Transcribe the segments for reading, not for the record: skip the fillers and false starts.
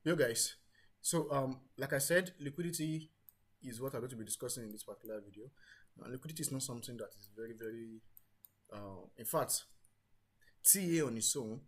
Yo guys, so like I said, liquidity is what I'm going to be discussing in this particular video. Liquidity is not something that is very in fact, TA on its own,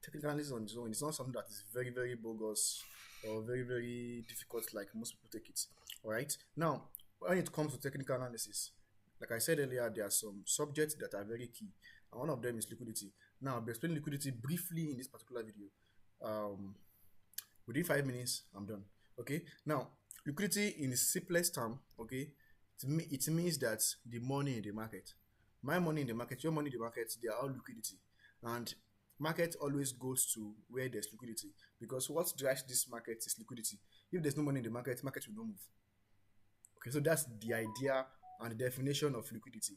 technical analysis on its own, it's not something that is very bogus or very difficult like most people take it. All right. Now, when it comes to technical analysis, like I said earlier, there are some subjects that are very key, and one of them is liquidity. Now, I'll be explaining liquidity briefly in this particular video. Um, Within 5 minutes, I'm done. Okay. Now, liquidity in the simplest term, okay, it means that the money in the market, my money in the market, your money in the market, they are all liquidity, and market always goes to where there's liquidity because what drives this market is liquidity. If there's no money in the market, market will not move. Okay, so that's the idea and the definition of liquidity.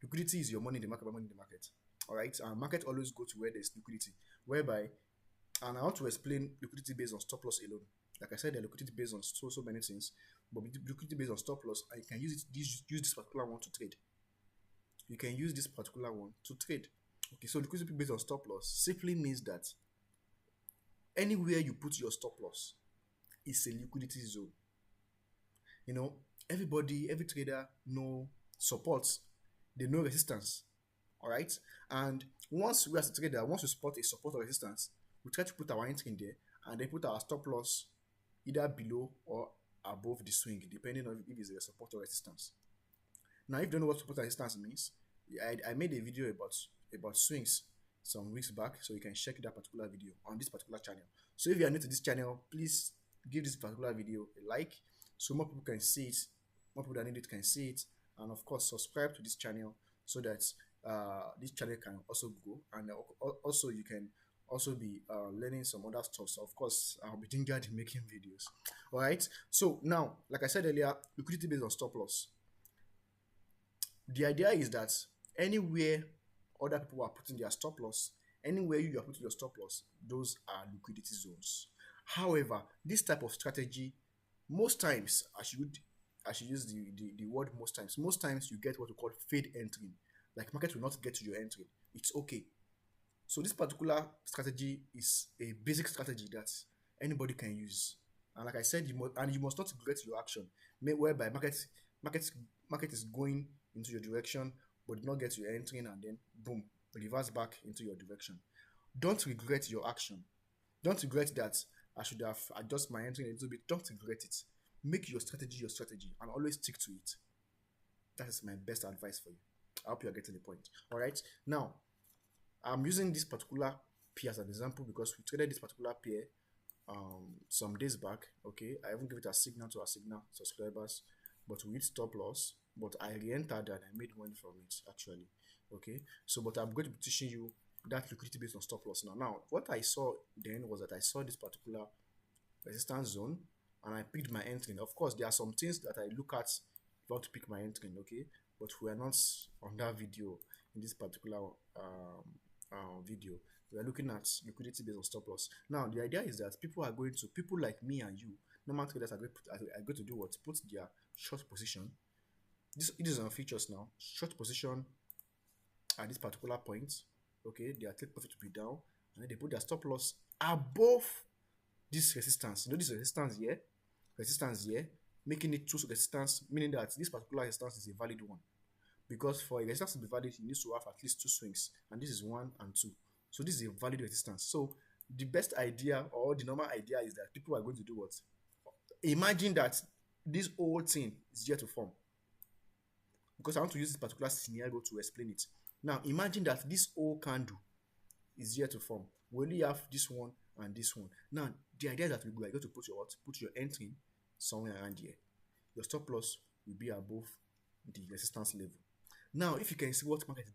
Liquidity is your money in the market, money in the market. All right, and market always go to where there's liquidity, whereby and I want to explain liquidity based on stop loss alone. Like I said, the liquidity based on so many things, but with liquidity based on stop loss, I can use this particular one to trade. You can use this particular one to trade. Okay, so liquidity based on stop loss simply means that anywhere you put your stop loss is a liquidity zone. You know, every trader know supports, they know resistance. All right, and once we as a trader, once we spot a support or resistance, we try to put our entry in there and then put our stop loss either below or above the swing, depending on if it's a support or resistance. Now, if you don't know what support and resistance means, I made a video about swings some weeks back, so you can check that particular video on this particular channel. So if you are new to this channel, please give this particular video a like so more people can see it, more people that need it can see it, and of course subscribe to this channel so that this channel can also grow, and also you can also be learning some other stuff. So of course I'll be gingered in making videos. All right, so now like I said earlier, liquidity based on stop loss. The idea is that anywhere other people are putting their stop loss, anywhere you are putting your stop loss, those are liquidity zones. However, this type of strategy, most times I should use the word most times. Most times you get what we call fade entry. Like market will not get to your entry. It's okay. So this particular strategy is a basic strategy that anybody can use. And like I said, you must not regret your action, whereby market market is going into your direction, but did not get you entering, and then boom, reverse back into your direction. Don't regret your action. Don't regret that I should have adjusted my entry a little bit. Don't regret it. Make your strategy and always stick to it. That is my best advice for you. I hope you are getting the point. All right. Now, I'm using this particular pair as an example because we traded this particular pair some days back. Okay, I haven't given it a signal to our signal subscribers, but with stop loss. But I re-entered and I made money from it actually. Okay, so but I'm going to be teaching you that liquidity based on stop loss now. Now, what I saw then was that I saw this particular resistance zone and I picked my entry. Of course, there are some things that I look at if I want to pick my entry. Okay, but we are not on that video in this particular video. We are looking at liquidity based on stop loss. Now, the idea is that people like me and you, normal traders are going to do what? Put their short position. It is on features now. Short position at this particular point. Okay, their take profit will be down, and then they put their stop loss above this resistance. You know, this resistance here, making it two resistance, meaning that this particular resistance is a valid one. Because for a resistance to be valid, it needs to have at least two swings, and this is 1 and 2. So this is a valid resistance. So the best idea or the normal idea is that people are going to do what? Imagine that this whole thing is yet to form. Because I want to use this particular scenario to explain it. Now imagine that this whole candle is yet to form. We only have this one and this one. Now the idea is that we are going to put your what? Put your entry somewhere around here. Your stop loss will be above the resistance level. Now, if you can see what market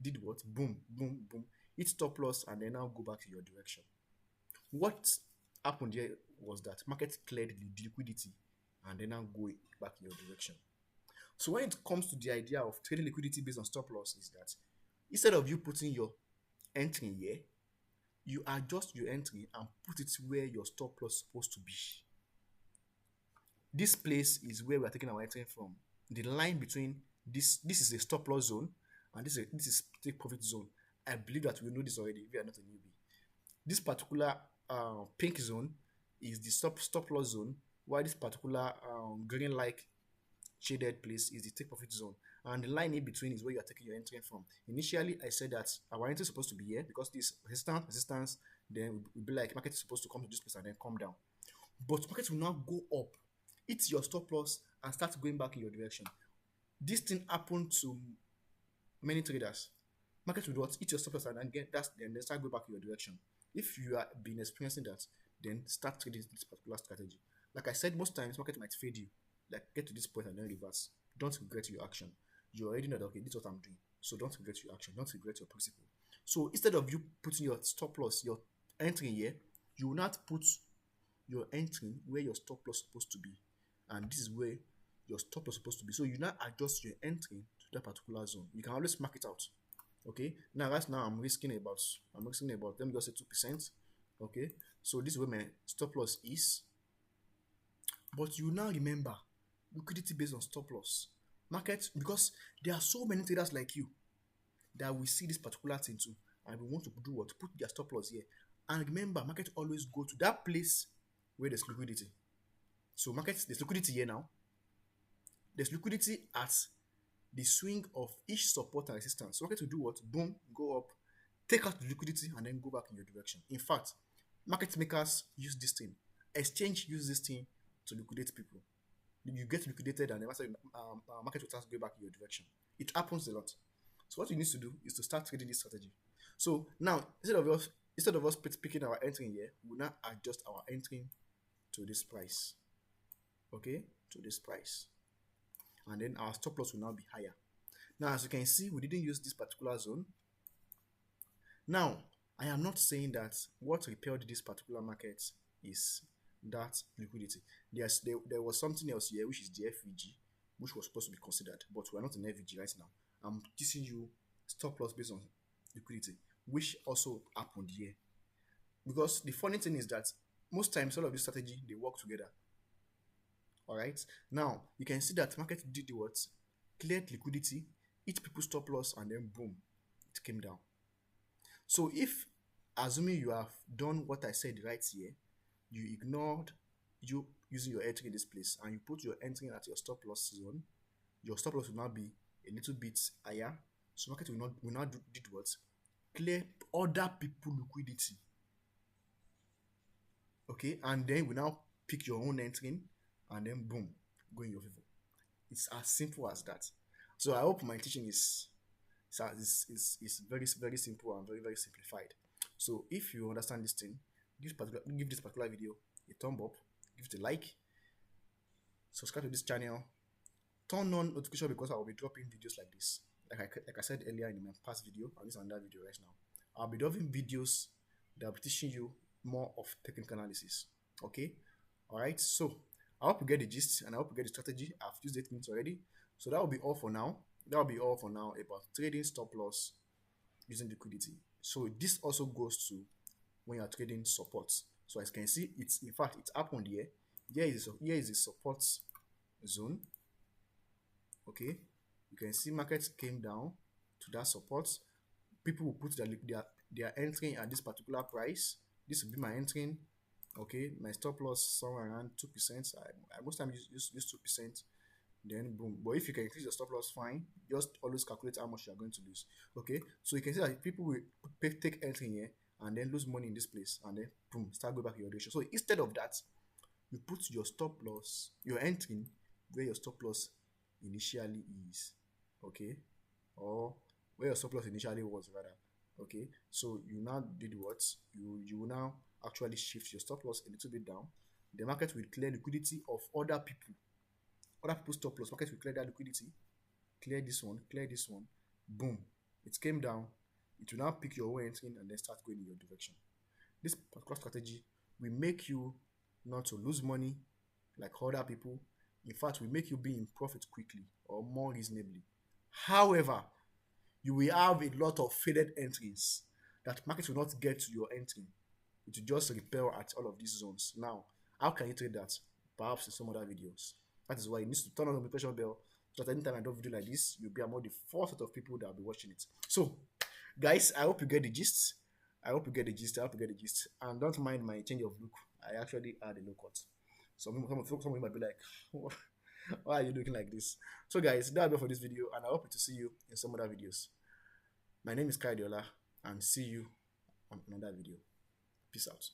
did what? Boom, boom, boom. It stop loss and then now go back to your direction. What happened here was that market cleared the liquidity and then now go back in your direction. So when it comes to the idea of trading liquidity based on stop loss, is that instead of you putting your entry here, you adjust your entry and put it where your stop loss is supposed to be. This place is where we are taking our entry from. The line between this is a stop loss zone and this is take profit zone. I believe that we know this already if you are not a newbie. This particular pink zone is the stop loss zone, while this particular green like shaded place is the take profit zone, and the line in between is where you are taking your entry from. Initially, I said that our entry is supposed to be here because this resistance, then will be like market is supposed to come to this place and then come down. But market will now go up, hit your stop loss, and start going back in your direction. This thing happened to many traders. Market will what hit your stop loss and then get that, then start going back in your direction. If you are been experiencing that, then start trading this particular strategy. Like I said, most times market might fade you, like get to this point and then reverse. Don't regret your action. You already know that okay, this is what I'm doing. So don't regret your action. Don't regret your principle. So instead of you putting your stop loss, your entry here, you will not put your entry where your stop loss is supposed to be, and this is where your stop loss is supposed to be. So you now adjust your entry to that particular zone. You can always mark it out. Okay. Now right now I'm risking about let me just say 2%. Okay. So this is where my stop loss is. But you now remember liquidity based on stop loss. Market, because there are so many traders like you that will see this particular thing too, and we want to do what? Put their stop loss here. And remember, market always go to that place where there's liquidity. So market, there's liquidity here now. There's liquidity at the swing of each support and resistance. So market will do what? Boom, go up, take out the liquidity, and then go back in your direction. In fact, market makers use this thing. Exchange use this thing to liquidate people. You get liquidated and the market will start to go back in your direction. It happens a lot. So what you need to do is to start trading this strategy. So now instead of us picking our entry here, we will now adjust our entry to this price. Okay, to this price. And then our stop loss will now be higher. Now, as you can see, we didn't use this particular zone. Now, I am not saying that what repelled this particular market is that liquidity. There was something else here, which is the FVG, which was supposed to be considered, but we are not in FVG right now. I'm teaching you stop loss based on liquidity, which also happened here. Because the funny thing is that most times all of this strategy, they work together. All right. Now you can see that market did what? Cleared liquidity, hit people's stop loss, and then boom, it came down. So if, assuming you have done what I said right here, you ignored you using your entry in this place and you put your entry at your stop loss zone, your stop loss will now be a little bit higher. So market will not did what? Clear other people liquidity. Okay, and then we now pick your own entry and then boom, go in your favor. It's as simple as that. So I hope my teaching is very very simple and very very simplified. So if you understand this thing, give this particular video a thumb up, give it a like, subscribe to this channel, turn on notification because I will be dropping videos like this. Like I said earlier in my past video, and this is another video right now. I'll be dropping videos that will be teaching you more of technical analysis. Okay, all right. So I hope you get the gist and I hope you get the strategy. I've used 8 minutes already, so that will be all for now. That will be all for now about trading stop loss using liquidity. So this also goes to when you are trading support. So as you can see, it's in fact it happened here. Here is a support zone. Okay, you can see markets came down to that support. People will put their entry at this particular price. This will be my entry. Okay, my stop loss somewhere around 2%. I most times use 2%. Then boom. But if you can increase your stop loss, fine. Just always calculate how much you are going to lose. Okay, so you can see that people will take entry here and then lose money in this place, and then boom, start going back in your direction. So instead of that, you put your stop loss, your entry where your stop loss initially is. Okay, or where your stop loss initially was rather. Okay, so you now did what? You will now actually shift your stop loss a little bit down. The market will clear liquidity of other people's stop loss. Market will clear that liquidity, clear this one, boom, it came down. It will now pick your own entry and then start going in your direction. This particular strategy will make you not to lose money like other people. In fact, will make you be in profit quickly or more reasonably. However, you will have a lot of faded entries that market will not get to your entry. It will just repel at all of these zones. Now, how can you trade that? Perhaps in some other videos. That is why you need to turn on the notification bell so that anytime I do a video like this, you'll be among the first set of people that will be watching it. So, guys, I hope you get the gist. I hope you get the gist. I hope you get the gist. And don't mind my change of look. I actually had a low cut. Some of you might be like, why are you looking like this? So guys, that's all for this video, and I hope to see you in some other videos. My name is Kaidiola, and see you on another video. Peace out.